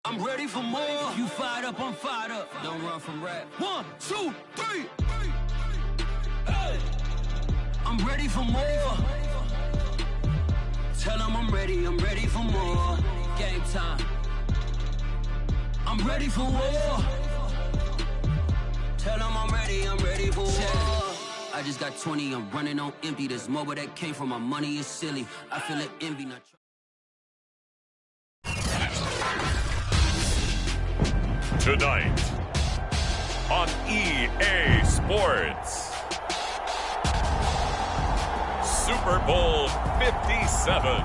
I'm ready for more. You fired up, I'm fired up. Don't run from rap. 1, 2, 3. Hey. I'm ready for more. Tell them I'm ready for more. Game time. I'm ready for war. Tell them I'm ready for war. I just got 20, I'm running on empty. This mobile that came from my money is silly. I feel it envy, not Tonight on EA Sports, Super Bowl 57.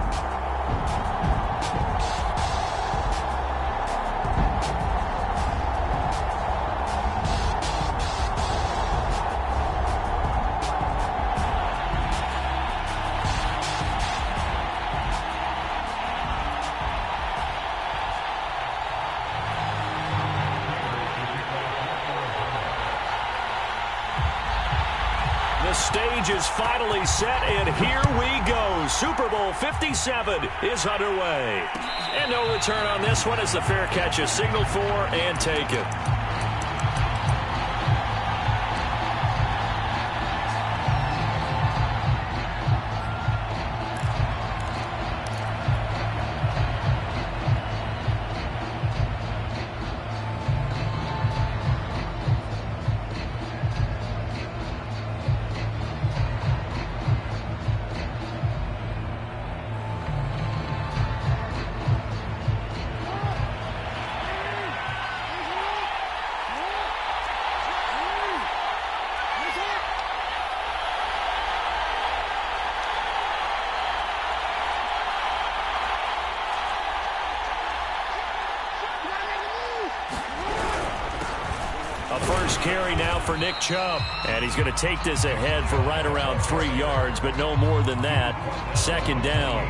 The stage is finally set, and here we go. Super Bowl 57 is underway. And no return on this one as the fair catch is signaled for and taken. A first carry now for Nick Chubb. And he's going to take this ahead for right around 3 yards, but no more than that. Second down.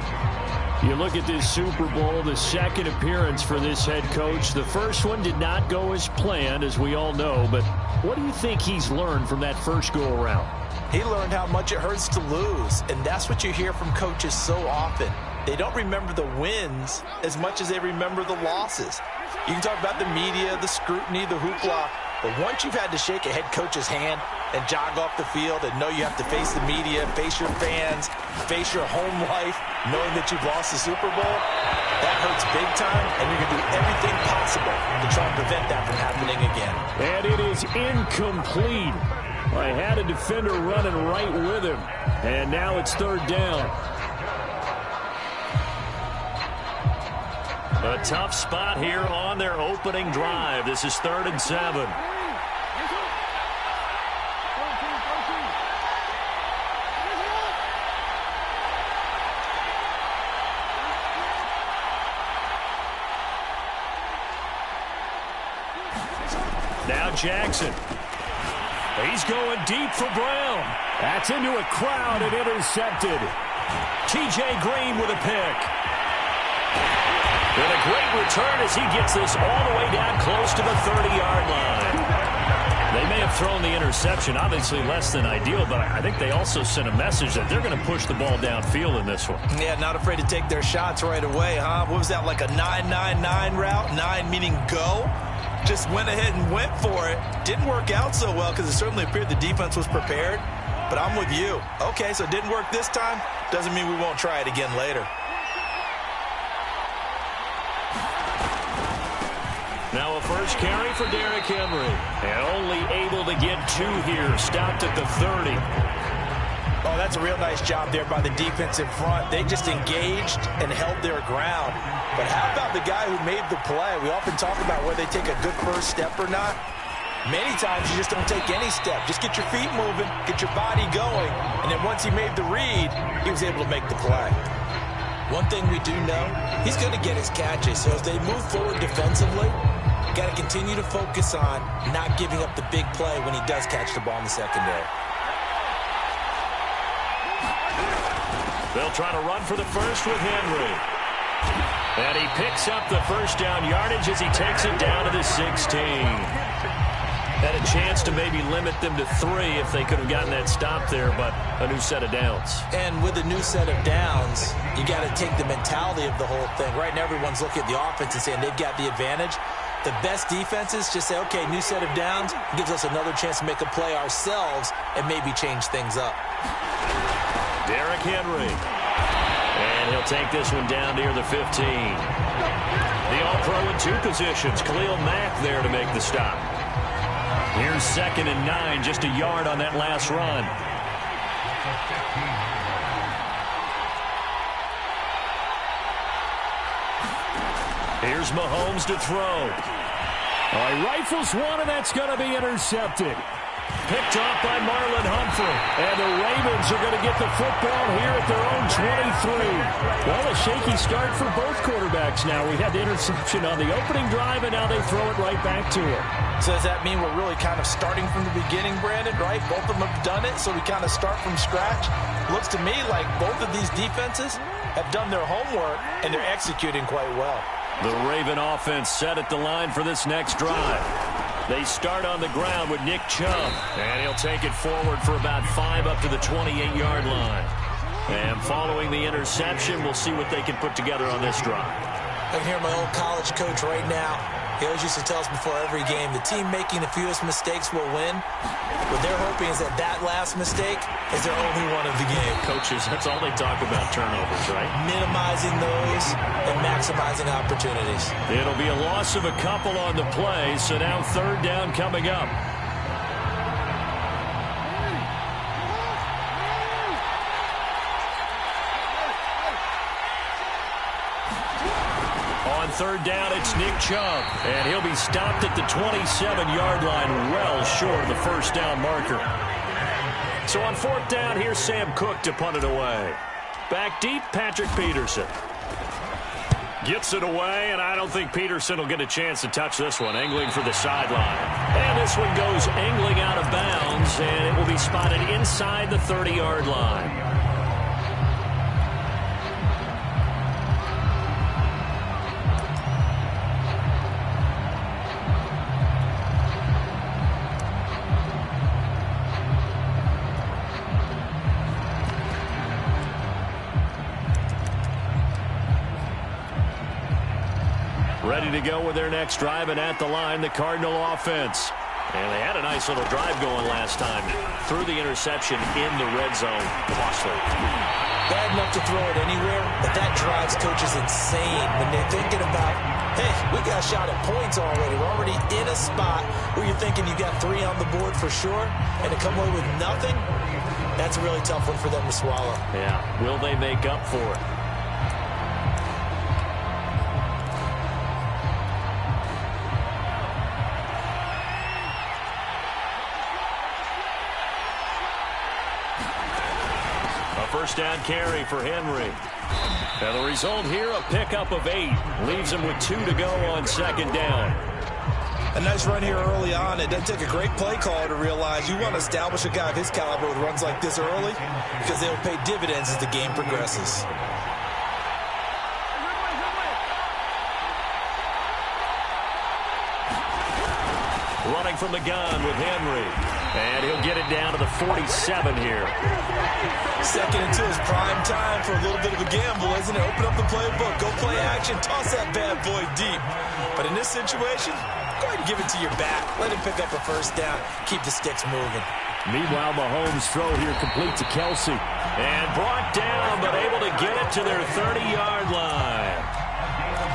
You look at this Super Bowl, the second appearance for this head coach. The first one did not go as planned, as we all know. But what do you think he's learned from that first go-around? He learned how much it hurts to lose, and that's what you hear from coaches so often. They don't remember the wins as much as they remember the losses. You can talk about the media, the scrutiny, the hoopla, but once you've had to shake a head coach's hand and jog off the field and know you have to face the media, face your fans, face your home life, knowing that you've lost the Super Bowl, that hurts big time, and you're going to do everything possible to try and prevent that from happening again. And it is incomplete. I had a defender running right with him, and now it's third down. A tough spot here on their opening drive. This is 3rd and 7. Now Jackson. He's going deep for Brown. That's into a crowd and intercepted. T.J. Green with a pick. And a great return as he gets this all the way down close to the 30-yard line. They may have thrown the interception, obviously less than ideal, but I think they also sent a message that they're going to push the ball downfield in this one. Yeah, not afraid to take their shots right away, huh? What was that, like a 9-9-9 route? 9 meaning go? Just went ahead and went for it. Didn't work out so well because it certainly appeared the defense was prepared. But I'm with you. Okay, so it didn't work this time. Doesn't mean we won't try it again later. Now a first carry for Derrick Henry. And only able to get 2 here. Stopped at the 30. Oh, that's a real nice job there by the defense in front. They just engaged and held their ground. But how about the guy who made the play? We often talk about whether they take a good first step or not. Many times you just don't take any step. Just get your feet moving, get your body going. And then once he made the read, he was able to make the play. One thing we do know, he's going to get his catches. So as they move forward defensively, got to continue to focus on not giving up the big play when he does catch the ball in the secondary. They'll try to run for the first with Henry. And he picks up the first down yardage as he takes it down to the 16. Had a chance to maybe limit them to 3 if they could have gotten that stop there, but a new set of downs. And with a new set of downs, you got to take the mentality of the whole thing. Right now, everyone's looking at the offense and saying they've got the advantage. The best defenses just say, okay, new set of downs, gives us another chance to make a play ourselves and maybe change things up. Derrick Henry. And he'll take this one down near the 15. The All-Pro in 2 positions. Khalil Mack there to make the stop. Here's 2nd and 9, just a yard on that last run. Here's Mahomes to throw. He rifles one, and that's going to be intercepted. Picked off by Marlon Humphrey. And the Ravens are going to get the football here at their own 23. Well, a shaky start for both quarterbacks now. We had the interception on the opening drive, and now they throw it right back to him. So does that mean we're really kind of starting from the beginning, Brandon, right? Both of them have done it, so we kind of start from scratch. Looks to me like both of these defenses have done their homework, and they're executing quite well. The Raven offense set at the line for this next drive. They start on the ground with Nick Chubb, and he'll take it forward for about 5 up to the 28-yard line. And following the interception, we'll see what they can put together on this drive. I can hear my old college coach right now. He always used to tell us before every game, the team making the fewest mistakes will win. What they're hoping is that last mistake is their only one of the game. Coaches, that's all they talk about, turnovers, right? Minimizing those and maximizing opportunities. It'll be a loss of a couple on the play, so now 3rd down coming up. On 3rd down, it's Nick Chubb, and he'll be stopped at the 27-yard line, well short of the first down marker. So on 4th down, here's Sam Cook to punt it away. Back deep, Patrick Peterson. Gets it away, and I don't think Peterson will get a chance to touch this one, angling for the sideline. And this one goes angling out of bounds, and it will be spotted inside the 30-yard line. Ready to go with their next drive, and at the line, the Cardinal offense. And they had a nice little drive going last time. Threw the interception in the red zone. Costly. Bad enough to throw it anywhere, but that drives coaches insane when they're thinking about, hey, we got a shot at points already. We're already in a spot where you're thinking you got 3 on the board for sure, and to come away with nothing, that's a really tough one for them to swallow. Yeah, will they make up for it? First down carry for Henry. And the result here, a pickup of 8. Leaves him with 2 to go on 2nd down. A nice run here early on. It doesn't take a great play caller to realize you want to establish a guy of his caliber with runs like this early because they'll pay dividends as the game progresses. Running from the gun with Henry. And he'll get it down to the 47 here. 2nd and 2 is prime time for a little bit of a gamble, isn't it? Open up the playbook, go play action, toss that bad boy deep. But in this situation, go ahead and give it to your back. Let him pick up a first down. Keep the sticks moving. Meanwhile, Mahomes' throw here complete to Kelsey. And brought down, but able to get it to their 30-yard line.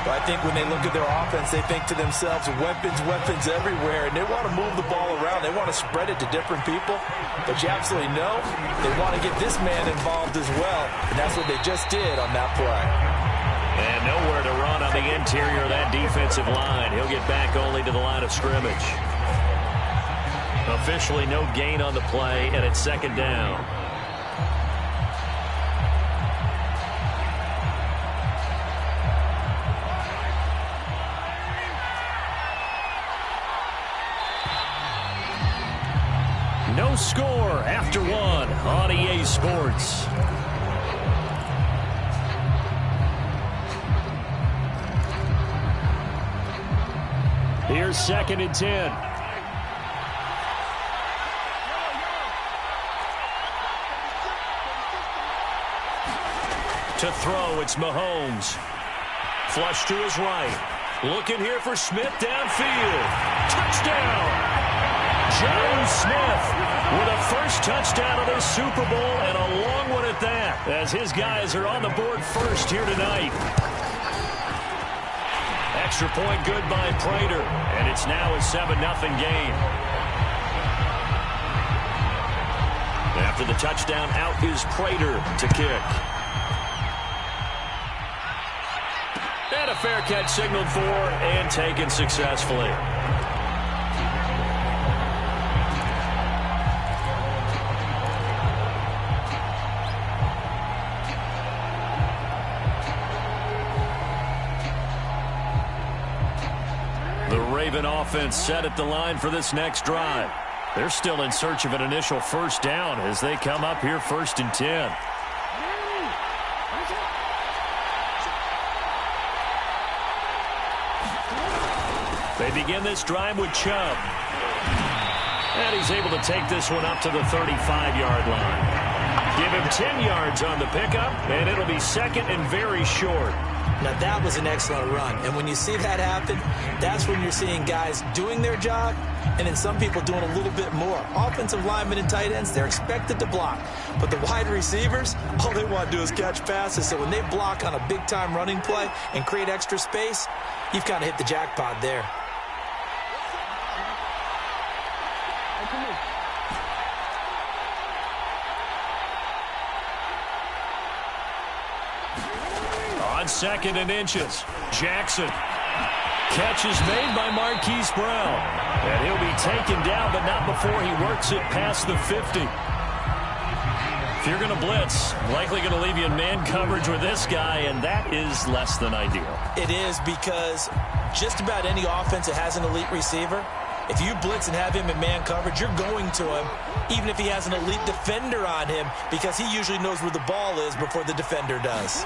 But I think when they look at their offense, they think to themselves, weapons everywhere, and they want to move the ball around. They want to spread it to different people. But you absolutely know they want to get this man involved as well, and that's what they just did on that play. And nowhere to run on the interior of that defensive line. He'll get back only to the line of scrimmage. Officially no gain on the play, and it's 2nd down. No score after 1 on EA Sports. Here's 2nd and 10. To throw, it's Mahomes. Flush to his right. Looking here for Smith downfield. Touchdown! John Smith with a first touchdown of this Super Bowl, and a long one at that, as his guys are on the board first here tonight. Extra point good by Prater, and it's now a 7-0 game. After the touchdown, out is Prater to kick. And a fair catch signaled for and taken successfully. The Raven offense set at the line for this next drive. They're still in search of an initial first down as they come up here 1st and 10. They begin this drive with Chubb. And he's able to take this one up to the 35-yard line. Give him 10 yards on the pickup, and it'll be 2nd and very short. Now, that was an excellent run. And when you see that happen, that's when you're seeing guys doing their job and then some people doing a little bit more. Offensive linemen and tight ends, they're expected to block. But the wide receivers, all they want to do is catch passes. So when they block on a big-time running play and create extra space, you've kind of hit the jackpot there. On 2nd and inches, Jackson. Catch is made by Marquise Brown. And he'll be taken down, but not before he works it past the 50. If you're going to blitz, likely going to leave you in man coverage with this guy, and that is less than ideal. It is, because just about any offense that has an elite receiver, if you blitz and have him in man coverage, you're going to him, even if he has an elite defender on him, because he usually knows where the ball is before the defender does.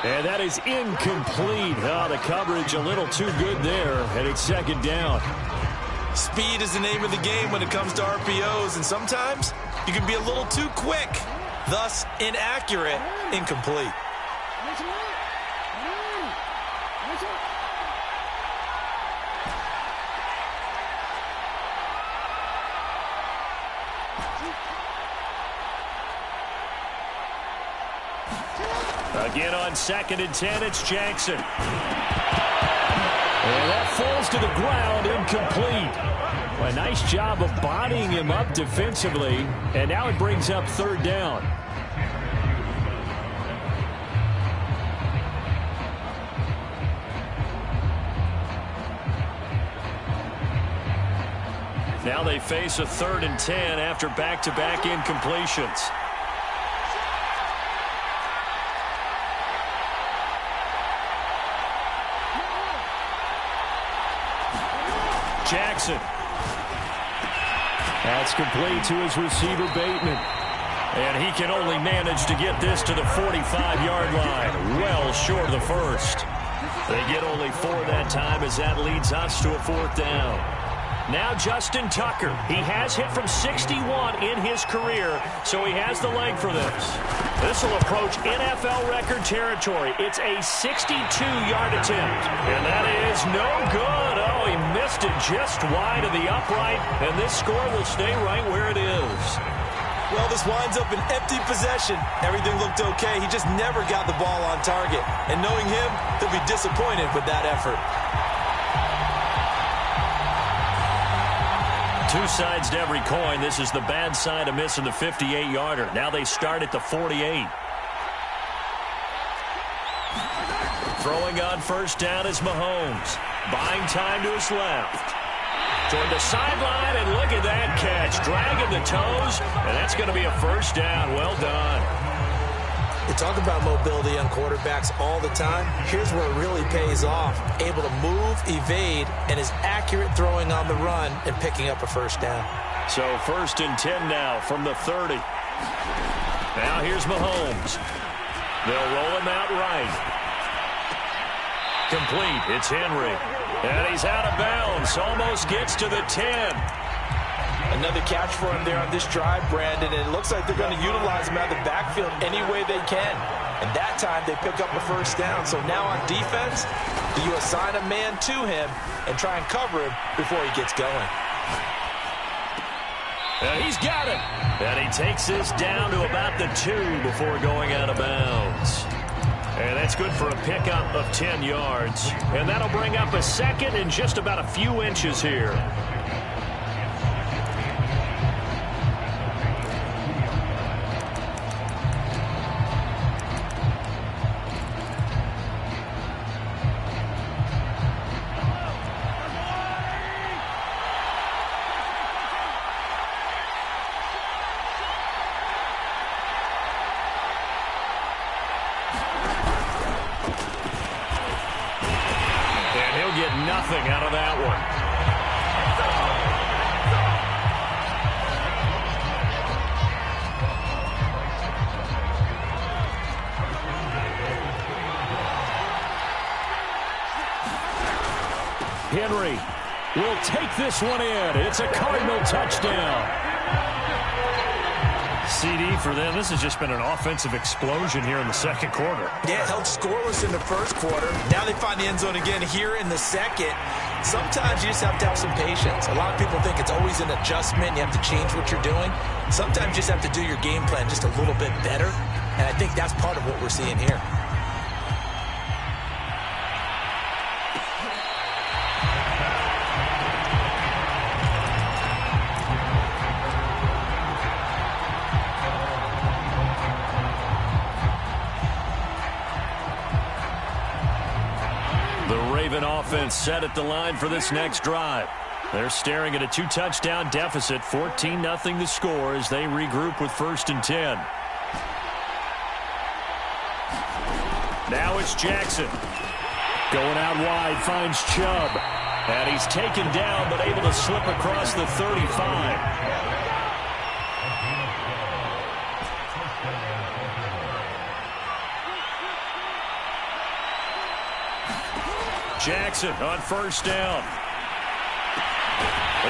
And that is incomplete. Oh, the coverage a little too good there, and it's 2nd down. Speed is the name of the game when it comes to RPOs, and sometimes you can be a little too quick, thus inaccurate, incomplete. Again on 2nd and 10, it's Jackson. And that falls to the ground, incomplete. A nice job of bodying him up defensively, and now it brings up 3rd down. Now they face a 3rd and 10 after back-to-back incompletions. Jackson. That's complete to his receiver, Bateman. And he can only manage to get this to the 45-yard line, well short of the first. They get only 4 that time as that leads us to a 4th down. Now Justin Tucker. He has hit from 61 in his career, so he has the leg for this. This will approach NFL record territory. It's a 62-yard attempt, and that is no good. Oh, he missed it just wide of the upright, and this score will stay right where it is. Well, this winds up an empty possession. Everything looked okay. He just never got the ball on target. And knowing him, he'll be disappointed with that effort. Two sides to every coin. This is the bad side of missing the 58-yarder. Now they start at the 48. Throwing on 1st down is Mahomes. Buying time to his left. Toward the sideline, and look at that catch. Dragging the toes, and that's going to be a 1st down. Well done. We talk about mobility on quarterbacks all the time. Here's where it really pays off. Able to move, evade, and is accurate throwing on the run and picking up a 1st down. So 1st and 10 now from the 30. Now here's Mahomes. They'll roll him out right. Complete. It's Henry. And he's out of bounds. Almost gets to the 10. Another catch for him there on this drive, Brandon, and it looks like they're going to utilize him out of the backfield any way they can. And that time they pick up a first down. So now on defense, do you assign a man to him and try and cover him before he gets going? And he's got it. And he takes this down to about the 2 before going out of bounds. And that's good for a pickup of 10 yards. And that'll bring up a second and just about a few inches here. Nothing out of that one. Henry will take this one in. It's a Cardinal touchdown. CD for them. This has just been an offensive explosion here in the second quarter. Yeah, held scoreless in the first quarter. Now they find the end zone again here in the second. Sometimes you just have to have some patience. A lot of people think it's always an adjustment. You have to change what you're doing. Sometimes you just have to do your game plan just a little bit better. And I think that's part of what we're seeing here. Offense set at the line for this next drive. They're staring at a 2-touchdown deficit, 14-0 the score as they regroup with 1st and 10. Now it's Jackson. Going out wide, finds Chubb. And he's taken down, but able to slip across the 35. Jackson on 1st down.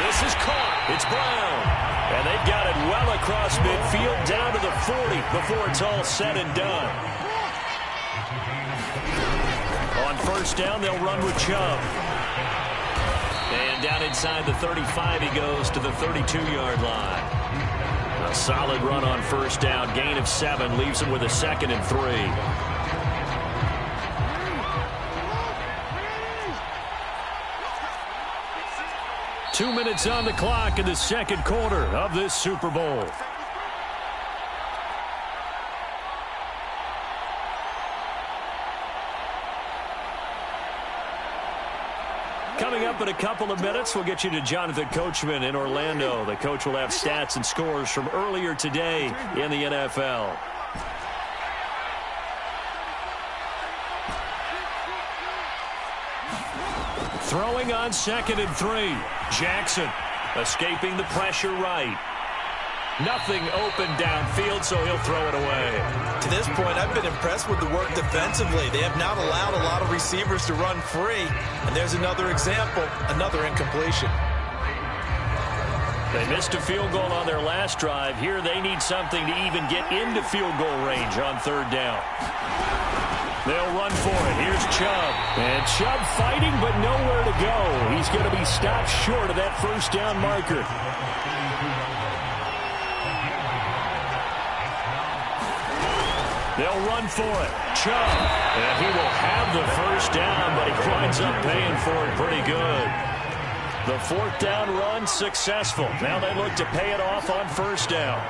This is caught. It's Brown. And they've got it well across midfield down to the 40 before it's all said and done. On 1st down, they'll run with Chubb. And down inside the 35, he goes to the 32-yard line. A solid run on 1st down. Gain of 7 leaves him with a 2nd and 3. 2 minutes on the clock in the second quarter of this Super Bowl. Coming up in a couple of minutes, we'll get you to Jonathan Coachman in Orlando. The coach will have stats and scores from earlier today in the NFL. Throwing on 2nd and 3. Jackson escaping the pressure right. Nothing open downfield, so he'll throw it away. To this point, I've been impressed with the work defensively. They have not allowed a lot of receivers to run free. And there's another example, another incompletion. They missed a field goal on their last drive. Here they need something to even get into field goal range on 3rd down. They'll run for it. Here's Chubb. And Chubb fighting, but nowhere to go. He's going to be stopped short of that 1st down marker. They'll run for it. Chubb. And he will have the 1st down, but he winds up paying for it pretty good. The 4th down run successful. Now they look to pay it off on 1st down.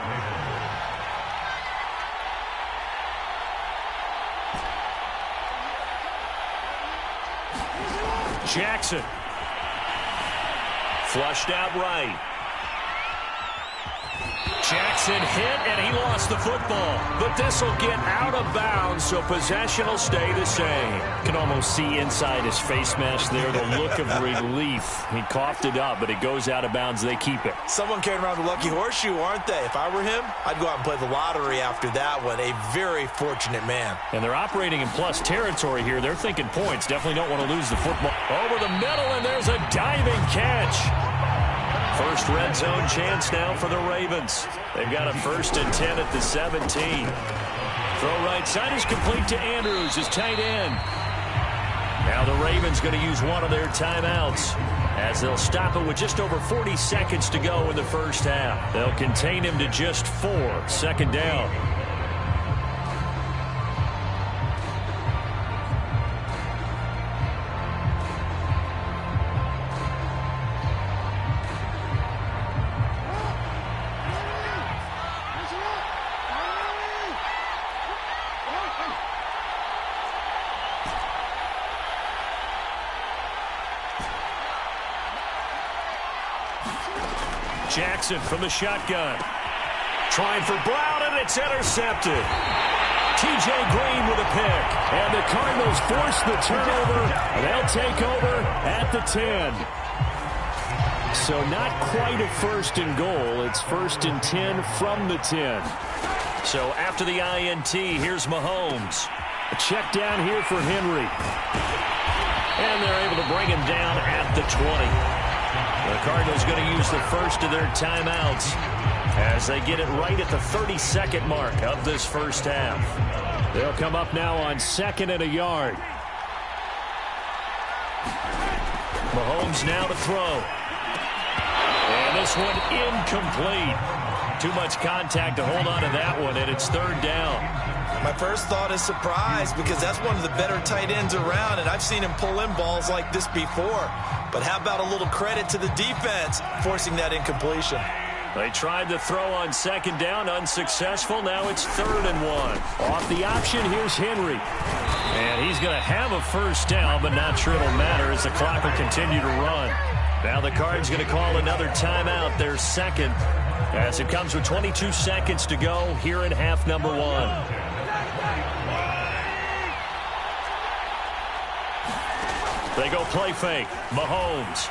Jackson. Flushed out right. Jackson hit, and he lost the football. But this will get out of bounds, so possession will stay the same. You can almost see inside his face mask there the look of relief. He coughed it up, but it goes out of bounds. They keep it. Someone carrying around the lucky horseshoe, aren't they? If I were him, I'd go out and play the lottery after that one. A very fortunate man. And they're operating in plus territory here. They're thinking points. Definitely don't want to lose the football. Over the middle, and there's a diving catch. First red zone chance now for the Ravens. They've got a 1st and 10 at the 17. Throw right side is complete to Andrews, his tight end. Now the Ravens going to use one of their timeouts as they'll stop it with just over 40 seconds to go in the first half. They'll contain him to just 4. 2nd down. Jackson from the shotgun. Trying for Brown, and it's intercepted. T.J. Green with a pick. And the Cardinals force the turnover. They'll take over at the 10. So not quite a 1st and goal. It's 1st and 10 from the 10. So after the INT, here's Mahomes. A check down here for Henry. And they're able to bring him down at the 20. The Cardinals going to use the first of their timeouts as they get it right at the 32nd mark of this first half. They'll come up now on 2nd and a yard. Mahomes now to throw. And this one incomplete. Too much contact to hold on to that one, and it's 3rd down. My first thought is surprise because that's one of the better tight ends around, and I've seen him pull in balls like this before. But how about a little credit to the defense forcing that incompletion? They tried to throw on 2nd down, unsuccessful. Now it's 3rd and 1. Off the option, here's Henry. And he's going to have a 1st down, but not sure it'll matter as the clock will continue to run. Now the Cards going to call another timeout, their 2nd, as it comes with 22 seconds to go here in half number 1. They go play fake. Mahomes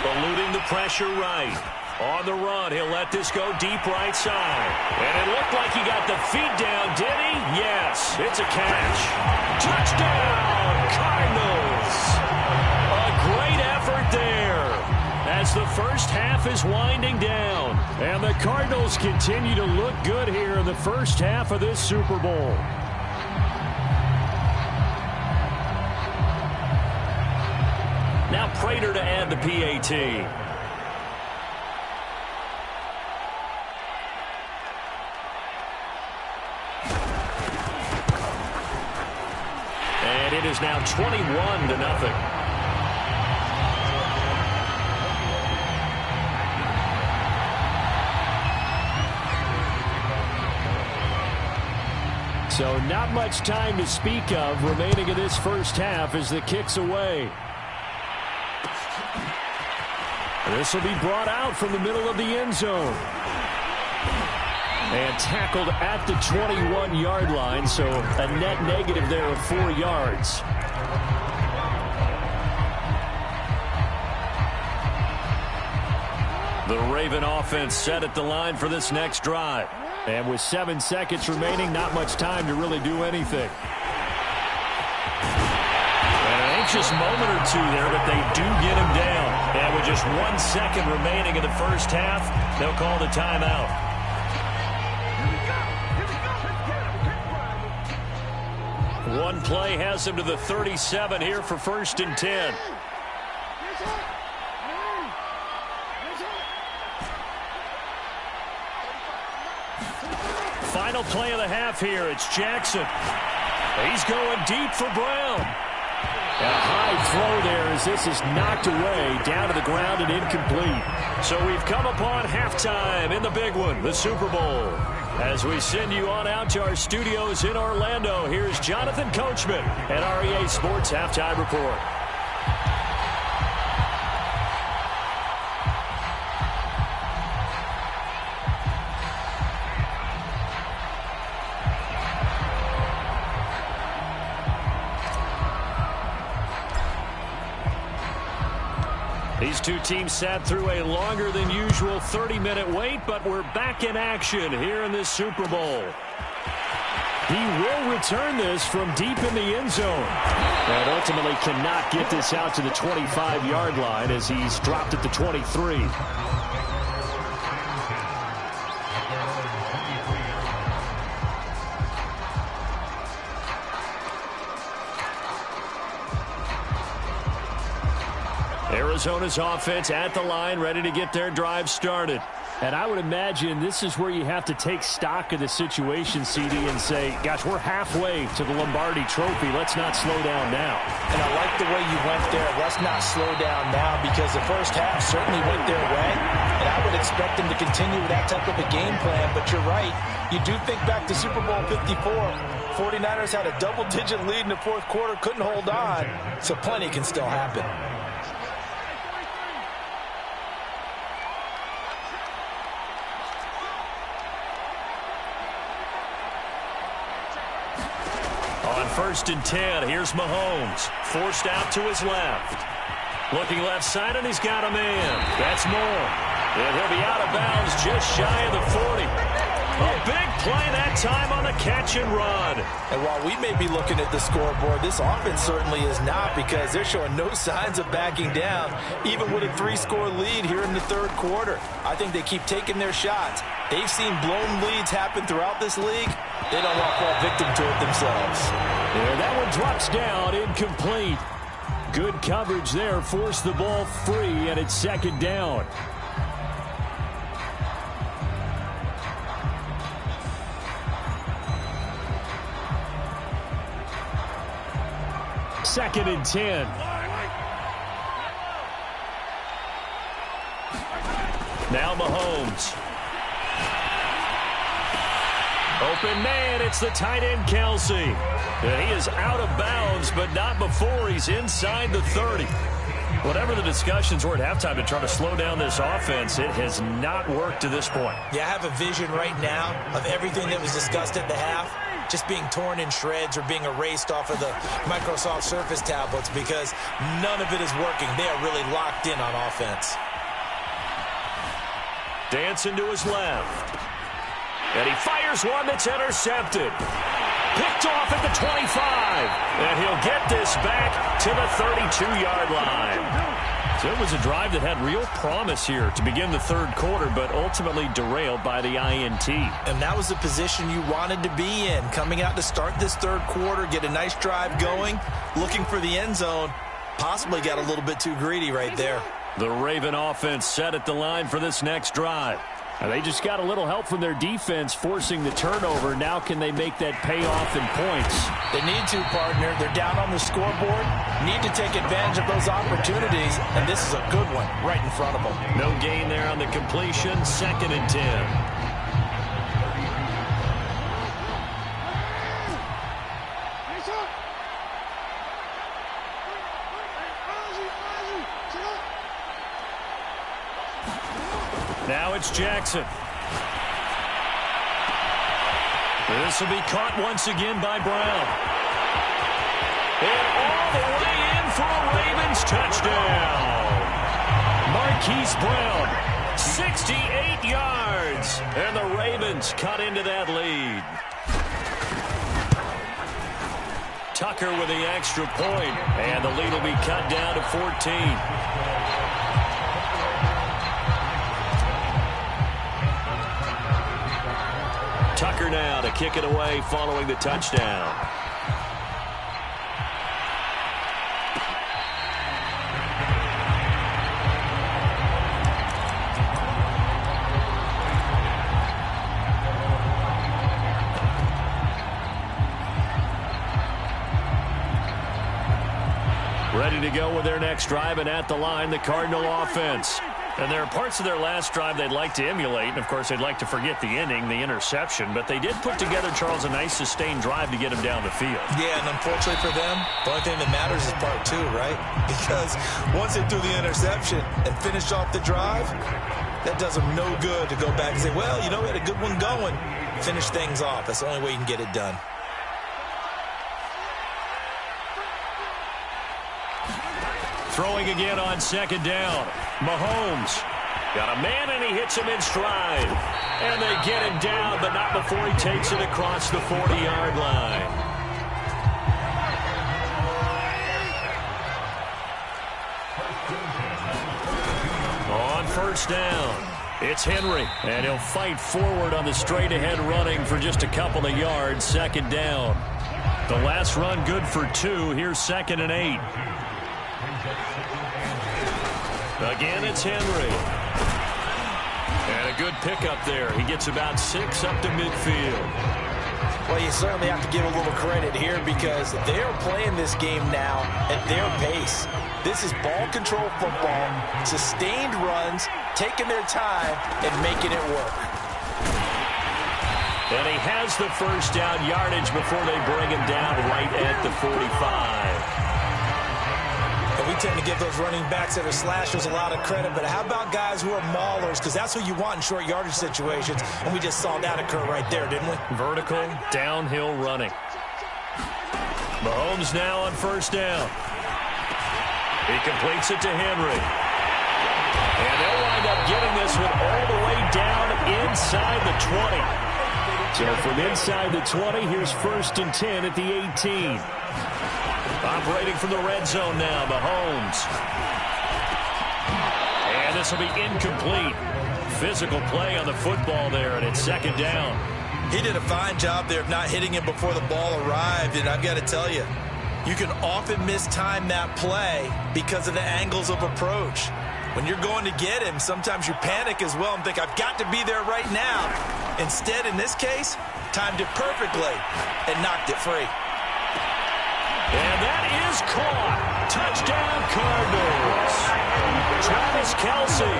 eluding the pressure right. On the run, he'll let this go deep right side. And it looked like he got the feet down, did he? Yes, it's a catch. Touchdown, Cardinals. A great effort there as the first half is winding down. And the Cardinals continue to look good here in the first half of this Super Bowl. Now Prater to add the PAT. And it is now 21-0. So not much time to speak of remaining in this first half as the kick's away. This will be brought out from the middle of the end zone. And tackled at the 21-yard line, so a net negative there of 4 yards. The Raven offense set at the line for this next drive. And with 7 seconds remaining, not much time to really do anything. Anxious moment or two there, but they do get him down. And with just 1 second remaining in the first half, they'll call the timeout. One play has him to the 37 here for 1st and 10. Final play of the half here. It's Jackson. He's going deep for Brown. And a high throw there as this is knocked away, down to the ground and incomplete. So we've come upon halftime in the big one, the Super Bowl. As we send you on out to our studios in Orlando, here's Jonathan Coachman at REA Sports Halftime Report. These two teams sat through a longer than usual 30-minute wait, but we're back in action here in this Super Bowl. He will return this from deep in the end zone. And ultimately cannot get this out to the 25-yard line as he's dropped at the 23. Arizona's offense at the line, ready to get their drive started. And I would imagine this is where you have to take stock of the situation, CD, and say, gosh, we're halfway to the Lombardi Trophy. Let's not slow down now. And I like the way you went there. Let's not slow down now, because the first half certainly went their way. And I would expect them to continue with that type of a game plan. But you're right. You do think back to Super Bowl 54. 49ers had a double-digit lead in the fourth quarter, couldn't hold on. So plenty can still happen. On 1st and 10, here's Mahomes. Forced out to his left. Looking left side, and he's got a man. That's Moore. And he'll be out of bounds just shy of the 40. A big play that time on the catch and run. And while we may be looking at the scoreboard, this offense certainly is not, because they're showing no signs of backing down, even with a 3-score lead here in the third quarter. I think they keep taking their shots. They've seen blown leads happen throughout this league. They don't want to fall victim to it themselves. And that one drops down, incomplete. Good coverage there, forced the ball free, and it's 2nd down. Second and 10. Now Mahomes. Open man, it's the tight end, Kelsey. And he is out of bounds, but not before he's inside the 30. Whatever the discussions were at halftime to try to slow down this offense, it has not worked to this point. Yeah, I have a vision right now of everything that was discussed at the half just being torn in shreds or being erased off of the Microsoft Surface tablets, because none of it is working. They are really locked in on offense. Dancing to his left. And he fires one that's intercepted. Picked off at the 25. And he'll get this back to the 32-yard line. So it was a drive that had real promise here to begin the third quarter, but ultimately derailed by the INT. And that was the position you wanted to be in, coming out to start this third quarter, get a nice drive going, looking for the end zone. Possibly got a little bit too greedy right there. The Raven offense set at the line for this next drive. And they just got a little help from their defense forcing the turnover. Now can they make that pay off in points? They need to, partner. They're down on the scoreboard. Need to take advantage of those opportunities. And this is a good one right in front of them. No gain there on the completion. 2nd and 10. Now it's Jackson. This will be caught once again by Brown. And all the way in for a Ravens touchdown. Marquise Brown, 68 yards. And the Ravens cut into that lead. Tucker with the extra point. And the lead will be cut down to 14. Tucker now to kick it away following the touchdown. Ready to go with their next drive, and at the line, the Cardinal offense. And there are parts of their last drive they'd like to emulate, and of course they'd like to forget the ending, the interception, but they did put together, Charles, a nice sustained drive to get him down the field. Yeah, and unfortunately for them, the only thing that matters is part 2, right? Because once they threw the interception and finished off the drive, that does them no good to go back and say, well, you know, we had a good one going. Finish things off. That's the only way you can get it done. Throwing again on 2nd down. Mahomes. Got a man, and he hits him in stride. And they get him down, but not before he takes it across the 40-yard line. On first down, it's Henry, and he'll fight forward on the straight-ahead running for just a couple of yards. Second down. The last run good for 2. Here's 2nd and 8. Again, it's Henry. And a good pickup there. He gets about 6 up to midfield. Well, you certainly have to give a little credit here because they're playing this game now at their pace. This is ball control football, sustained runs, taking their time, and making it work. And he has the first down yardage before they bring him down right at the 45. And we tend to give those running backs that are slashers a lot of credit, but how about guys who are maulers? Because that's who you want in short yardage situations, and we just saw that occur right there, didn't we? Vertical, downhill running. Mahomes now on first down. He completes it to Henry. And they'll wind up getting this one all the way down inside the 20. So from inside the 20, here's 1st and 10 at the 18. Operating from the red zone now, Mahomes. And this will be incomplete. Physical play on the football there, and it's 2nd down. He did a fine job there of not hitting him before the ball arrived, and I've got to tell you, you can often mistime that play because of the angles of approach. When you're going to get him, sometimes you panic as well and think, I've got to be there right now. Instead, in this case, timed it perfectly and knocked it free. And that is caught. Touchdown, Cardinals. Travis Kelce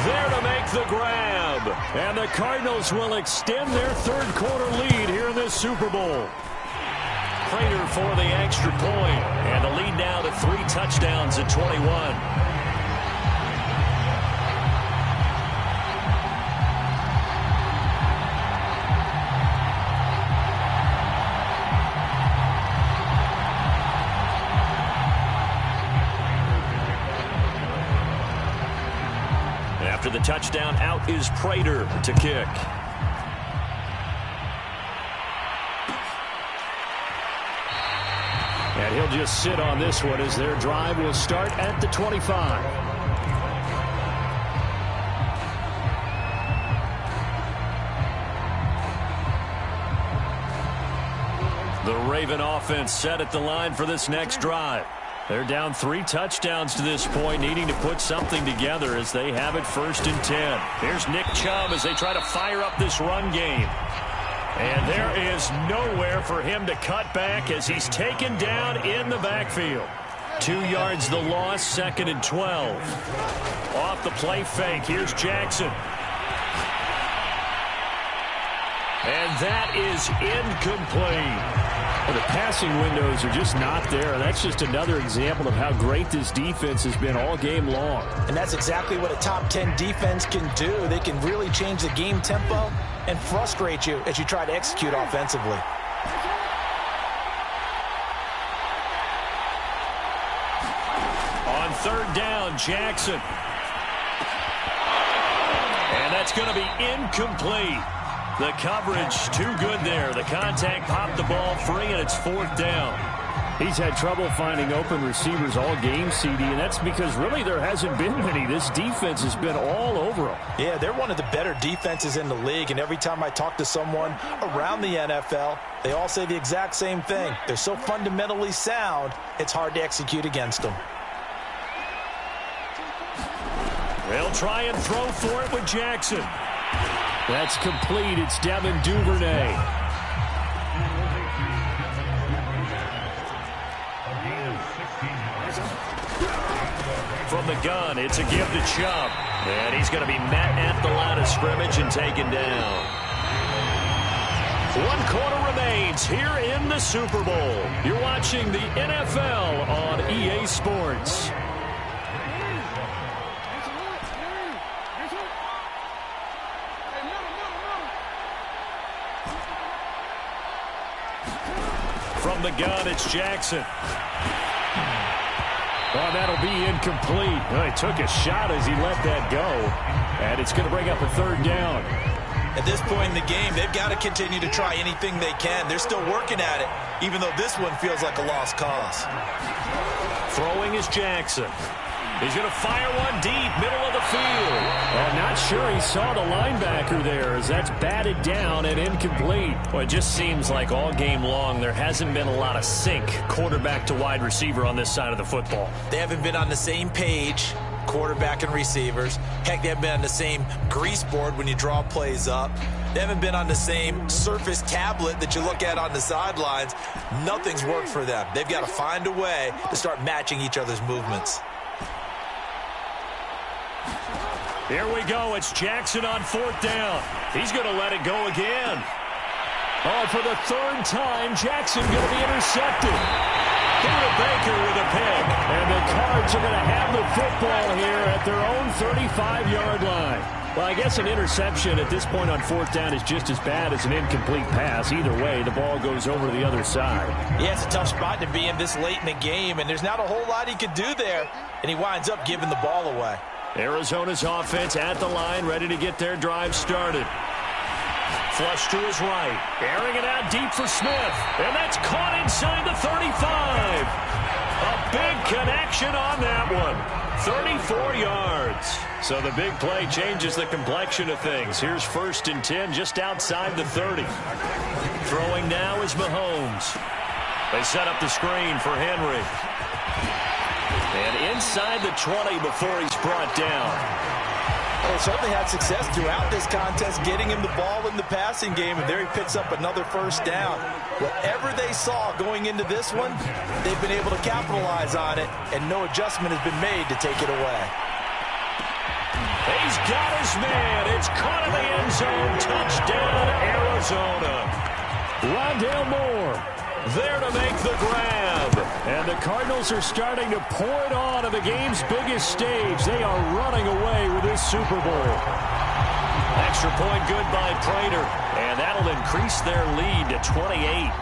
there to make the grab. And the Cardinals will extend their third-quarter lead here in this Super Bowl. Prater for the extra point. And the lead now to 3 touchdowns at 21. After the touchdown, out is Prater to kick. And he'll just sit on this one as their drive will start at the 25. The Raven offense set at the line for this next drive. They're down 3 touchdowns to this point, needing to put something together as they have it 1st and 10. Here's Nick Chubb as they try to fire up this run game. And there is nowhere for him to cut back as he's taken down in the backfield. 2 yards the loss, 2nd and 12. Off the play fake, here's Jackson. And that is incomplete. Well, the passing windows are just not there. That's just another example of how great this defense has been all game long. And that's exactly what a top 10 defense can do. They can really change the game tempo and frustrate you as you try to execute offensively. On 3rd down, Jackson. And that's going to be incomplete. The coverage too good there. The contact popped the ball free, and it's 4th down. He's had trouble finding open receivers all game, CD, and that's because really there hasn't been many. This defense has been all over him. Yeah, they're one of the better defenses in the league, and every time I talk to someone around the NFL, they all say the exact same thing. They're so fundamentally sound, it's hard to execute against them. They'll try and throw for it with Jackson. That's complete. It's Devin Duvernay. From the gun, it's a give to Chubb. And he's going to be met at the line of scrimmage and taken down. 1 quarter remains here in the Super Bowl. You're watching the NFL on EA Sports. From the gun, it's Jackson. Oh, that'll be incomplete. Oh, he took a shot as he let that go. And it's going to bring up a third down. At this point in the game, they've got to continue to try anything they can. They're still working at it, even though this one feels like a lost cause. Throwing is Jackson. He's going to fire one deep, middle of the field. I'm not sure he saw the linebacker there as that's batted down and incomplete. Well, it just seems like all game long there hasn't been a lot of sync quarterback to wide receiver on this side of the football. They haven't been on the same page, quarterback and receivers. Heck, they haven't been on the same grease board when you draw plays up. They haven't been on the same surface tablet that you look at on the sidelines. Nothing's worked for them. They've got to find a way to start matching each other's movements. Here we go. It's Jackson on fourth down. He's going to let it go again. Oh, for the third time, Jackson going to be intercepted. Buda Baker with a pick. And the Cards are going to have the football here at their own 35-yard line. Well, I guess an interception at this point on fourth down is just as bad as an incomplete pass. Either way, the ball goes over to the other side. Yeah, it's a tough spot to be in this late in the game, and there's not a whole lot he could do there, and he winds up giving the ball away. Arizona's offense at the line, ready to get their drive started. Flush to his right. Airing it out deep for Smith. And that's caught inside the 35. A big connection on that one. 34 yards. So the big play changes the complexion of things. Here's 1st and 10 just outside the 30. Throwing now is Mahomes. They set up the screen for Henry. And inside the 20 before he's brought down. Well, certainly had success throughout this contest getting him the ball in the passing game, and there he picks up another first down. Whatever they saw going into this one, they've been able to capitalize on it, and no adjustment has been made to take it away. He's got his man. It's caught in the end zone. Touchdown, Arizona. Rondale Moore there to make the grab. And the Cardinals are starting to pour it on the game's biggest stage. They are running away with this Super Bowl. Extra point good by Prater. And that'll increase their lead to 28.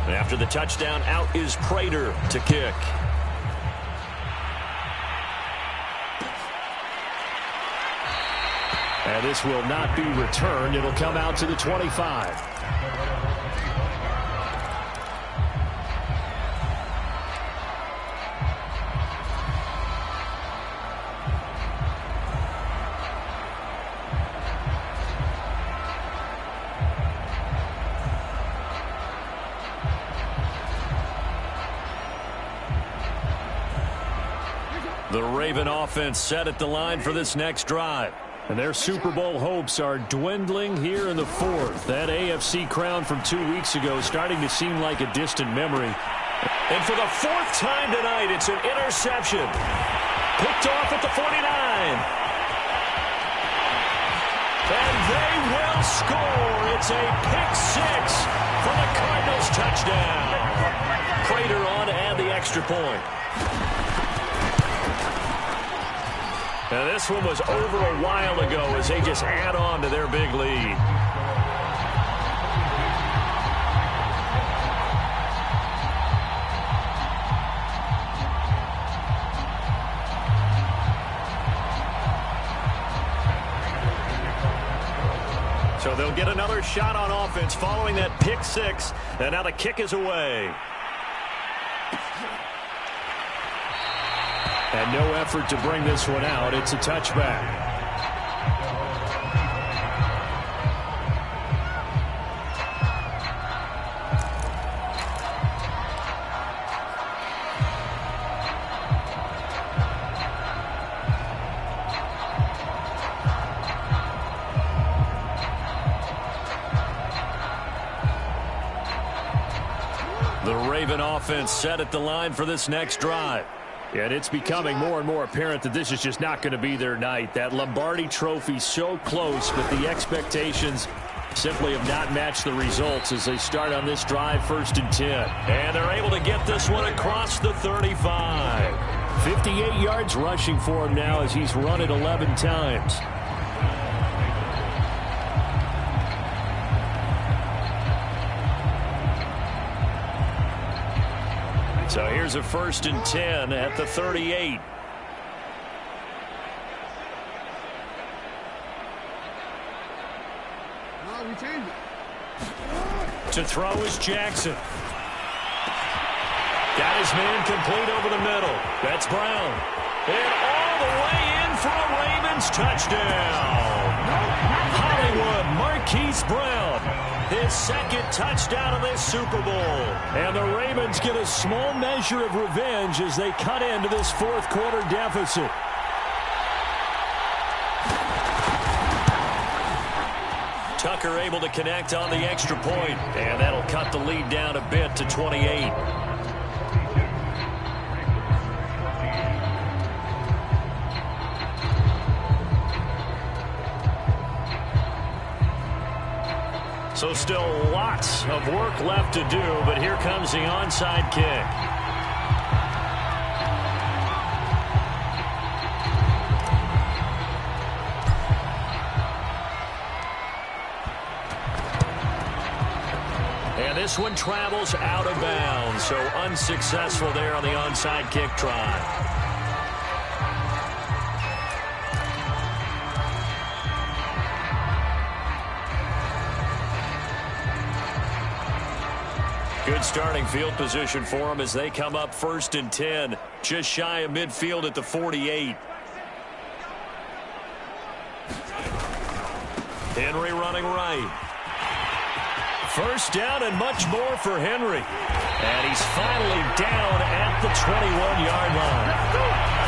After the touchdown, out is Prater to kick. And this will not be returned. It'll come out to the 25. The Raven offense set at the line for this next drive. And their Super Bowl hopes are dwindling here in the fourth. That AFC crown from 2 weeks ago starting to seem like a distant memory. And for the fourth time tonight, it's an interception. Picked off at the 49. And they will score. It's a pick six for the Cardinals touchdown. Prater on to add the extra point. Now this one was over a while ago as they just add on to their big lead. So they'll get another shot on offense following that pick six, and now the kick is away. And no effort to bring this one out. It's a touchback. The Raven offense set at the line for this next drive. And it's becoming more and more apparent that this is just not going to be their night. That Lombardi trophy so close, but the expectations simply have not matched the results as they start on this drive, 1st and 10. And they're able to get this one across the 35. 58 yards rushing for him now as he's run it 11 times. So here's a 1st and 10 at the 38. To throw is Jackson. Got his man complete over the middle. That's Brown. And all the way in for a Ravens touchdown. Hollywood Marquise Brown. His 2nd touchdown of this Super Bowl. And the Ravens get a small measure of revenge as they cut into this 4th quarter deficit. Tucker able to connect on the extra point, and that'll cut the lead down a bit to 28. So still lots of work left to do, but here comes the onside kick. And this one travels out of bounds, so unsuccessful there on the onside kick try. Good starting field position for them as they come up 1st and 10, just shy of midfield at the 48. Henry running right. 1st down and much more for Henry. And he's finally down at the 21-yard line.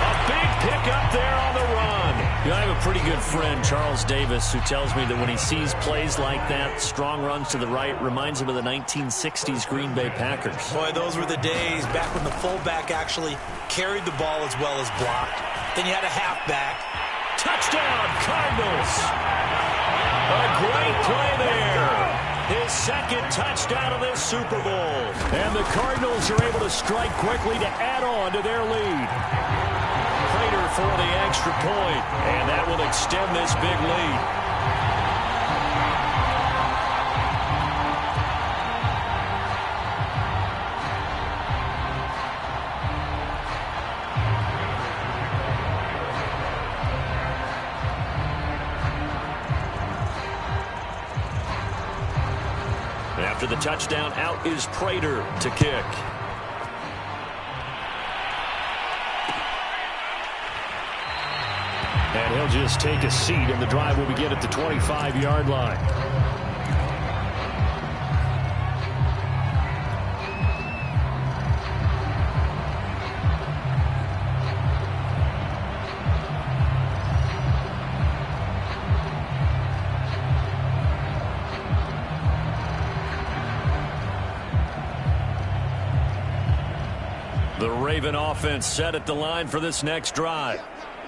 A big pickup there on the run. You know, I have a pretty good friend, Charles Davis, who tells me that when he sees plays like that, strong runs to the right, reminds him of the 1960s Green Bay Packers. Boy, those were the days back when the fullback actually carried the ball as well as blocked. Then you had a halfback. Touchdown, Cardinals. A great play there. His 2nd touchdown of this Super Bowl. And the Cardinals are able to strike quickly to add on to their lead. Prater for the extra point, and that will extend this big lead. After the touchdown, out is Prater to kick. And he'll just take a seat, and the drive will begin at the 25-yard line. The Raven offense set at the line for this next drive.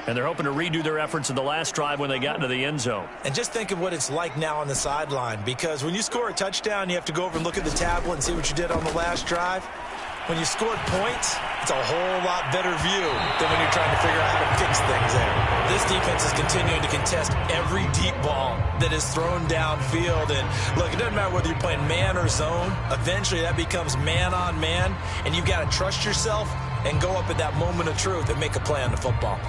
And they're hoping to redo their efforts in the last drive when they got into the end zone. And just think of what it's like now on the sideline, because when you score a touchdown, you have to go over and look at the tablet and see what you did on the last drive. When you scored points, it's a whole lot better view than when you're trying to figure out how to fix things there. This defense is continuing to contest every deep ball that is thrown downfield. And look, it doesn't matter whether you're playing man or zone. Eventually that becomes man on man, and you've got to trust yourself and go up at that moment of truth and make a play on the football.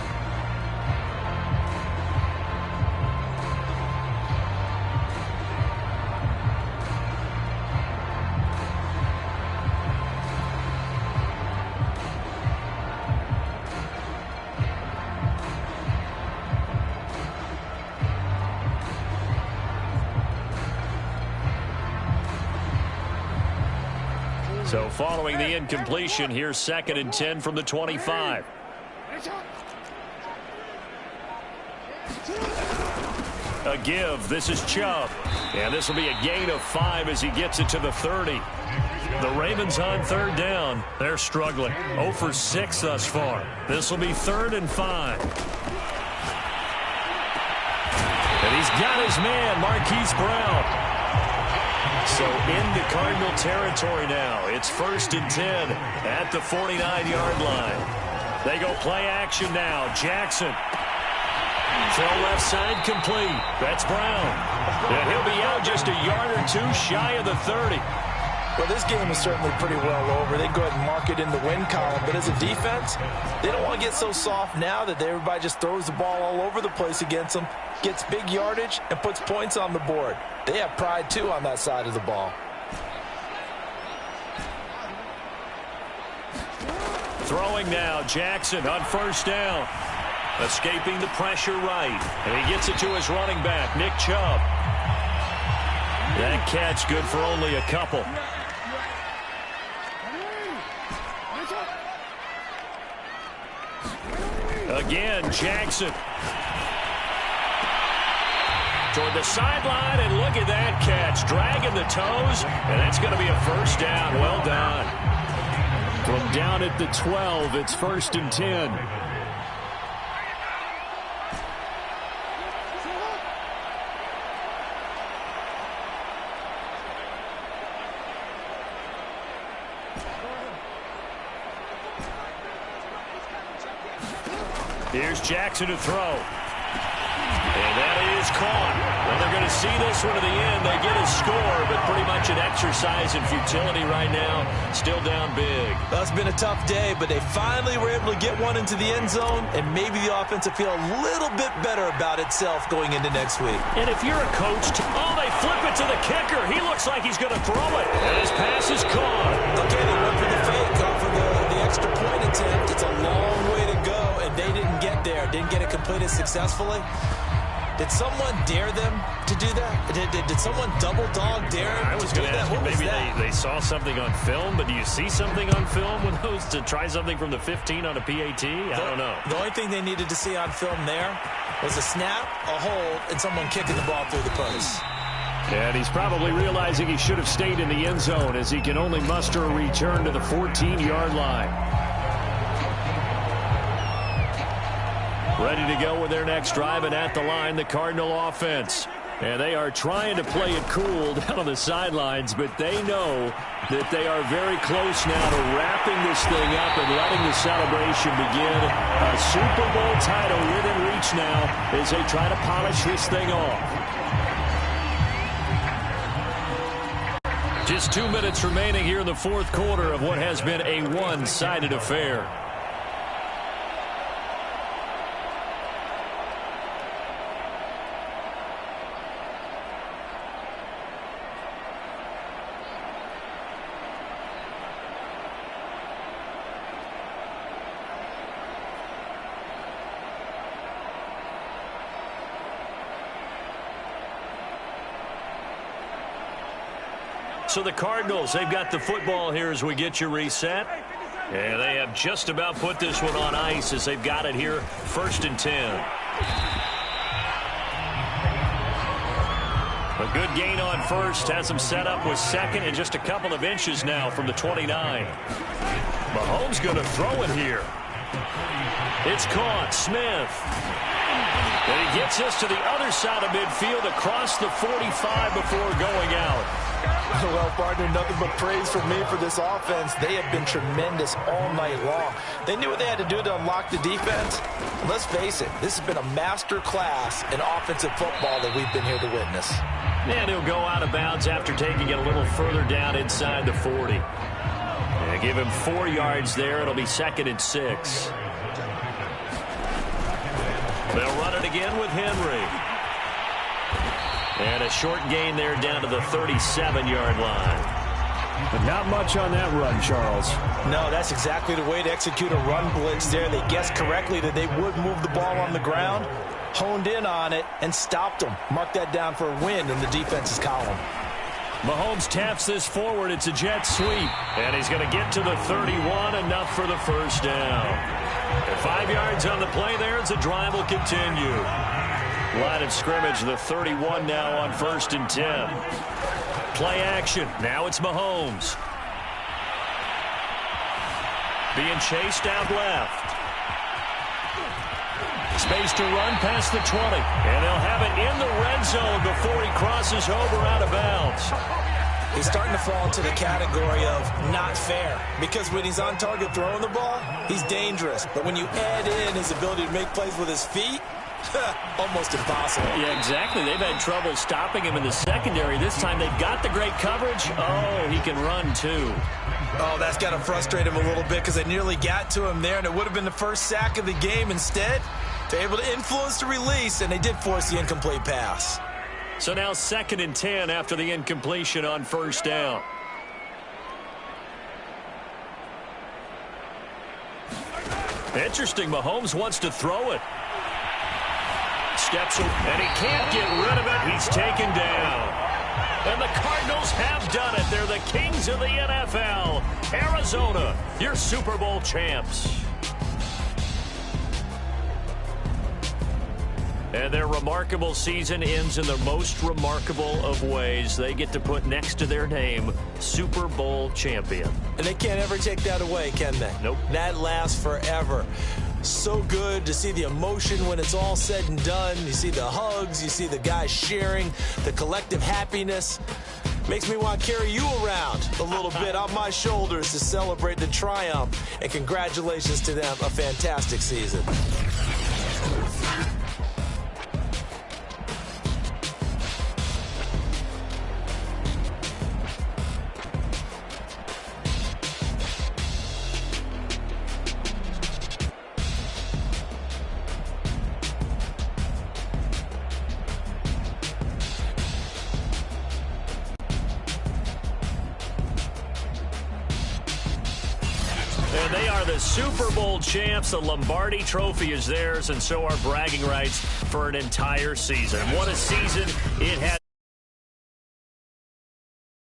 So following the incompletion, here's 2nd and 10 from the 25. A give. This is Chubb. And this will be a gain of 5 as he gets it to the 30. The Ravens on 3rd down. They're struggling. 0 for 6 thus far. This will be 3rd and 5. And he's got his man, Marquise Brown. So into Cardinal territory now. It's 1st and 10 at the 49-yard line. They go play action now. Jackson. Throw left side complete. That's Brown. And he'll be out just a yard or two shy of the 30. Well, this game is certainly pretty well over. They go ahead and mark it in the win column. But as a defense, they don't want to get so soft now that everybody just throws the ball all over the place against them, gets big yardage, and puts points on the board. They have pride, too, on that side of the ball. Throwing now, Jackson on 1st down. Escaping the pressure right. And he gets it to his running back, Nick Chubb. That catch good for only a couple. Again, Jackson. Toward the sideline, and look at that catch. Dragging the toes, and that's going to be a 1st down. Well done. From down at the 12, it's 1st and 10. Here's Jackson to throw. And that is caught. Well, they're going to see this one to the end. They get a score, but pretty much an exercise in futility right now. Still down big. Well, it's been a tough day, but they finally were able to get one into the end zone, and maybe the offense will feel a little bit better about itself going into next week. And if you're a coach, they flip it to the kicker. He looks like he's going to throw it. And his pass is caught. Okay, they went for the fake off of the extra point attempt. It's a long way to go, and they didn't get there. Didn't get it completed successfully. Did someone dare them to do that? Did someone double dog dare them to do that? What was that? Maybe they saw something on film, but do you see something on film with those to try something from the 15 on a PAT? I don't know. The only thing they needed to see on film there was a snap, a hold, and someone kicking the ball through the post. And he's probably realizing he should have stayed in the end zone as he can only muster a return to the 14-yard line. Ready to go with their next drive, and at the line, the Cardinal offense. And they are trying to play it cool down on the sidelines, but they know that they are very close now to wrapping this thing up and letting the celebration begin. A Super Bowl title within reach now as they try to polish this thing off. Just 2 minutes remaining here in the 4th quarter of what has been a one-sided affair. So the Cardinals, they've got the football here as we get you reset. And they have just about put this one on ice as they've got it here, 1st and 10. A good gain on 1st, has them set up with 2nd and just a couple of inches now from the 29. Mahomes going to throw it here. It's caught, Smith. And he gets us to the other side of midfield across the 45 before going out. Well, partner, nothing but praise from me for this offense. They have been tremendous all night long. They knew what they had to do to unlock the defense. And let's face it, this has been a master class in offensive football that we've been here to witness. And he'll go out of bounds after taking it a little further down inside the 40. And give him 4 yards there. It'll be 2nd and 6. They'll run it again with Henry. And a short gain there down to the 37-yard line. But not much on that run, Charles. No, that's exactly the way to execute a run blitz there. They guessed correctly that they would move the ball on the ground, honed in on it, and stopped them. Mark that down for a win in the defense's column. Mahomes taps this forward. It's a jet sweep. And he's going to get to the 31, enough for the 1st down. And 5 yards on the play there as the drive will continue. Line of scrimmage, the 31 now on 1st and 10. Play action. Now it's Mahomes. Being chased out left. Space to run past the 20. And they'll have it in the red zone before he crosses over out of bounds. He's starting to fall into the category of not fair, because when he's on target throwing the ball, he's dangerous. But when you add in his ability to make plays with his feet, almost impossible. Yeah, exactly. They've had trouble stopping him in the secondary. This time they've got the great coverage. Oh, he can run too. Oh, that's got to frustrate him a little bit because they nearly got to him there, and it would have been the first sack of the game. Instead, they're able to influence the release, and they did force the incomplete pass. So now 2nd and 10 after the incompletion on 1st down. Interesting, Mahomes wants to throw it. Steps, and he can't get rid of it. He's taken down. And the Cardinals have done it. They're the kings of the NFL. Arizona, your Super Bowl champs. And their remarkable season ends in the most remarkable of ways. They get to put next to their name, Super Bowl champion. And they can't ever take that away, can they? Nope. That lasts forever. So good to see the emotion when it's all said and done. You see the hugs, you see the guys sharing, the collective happiness. Makes me want to carry you around a little bit on my shoulders to celebrate the triumph. And congratulations to them, a fantastic season. And they are the Super Bowl champs. The Lombardi Trophy is theirs, and so are bragging rights for an entire season. What a season it has.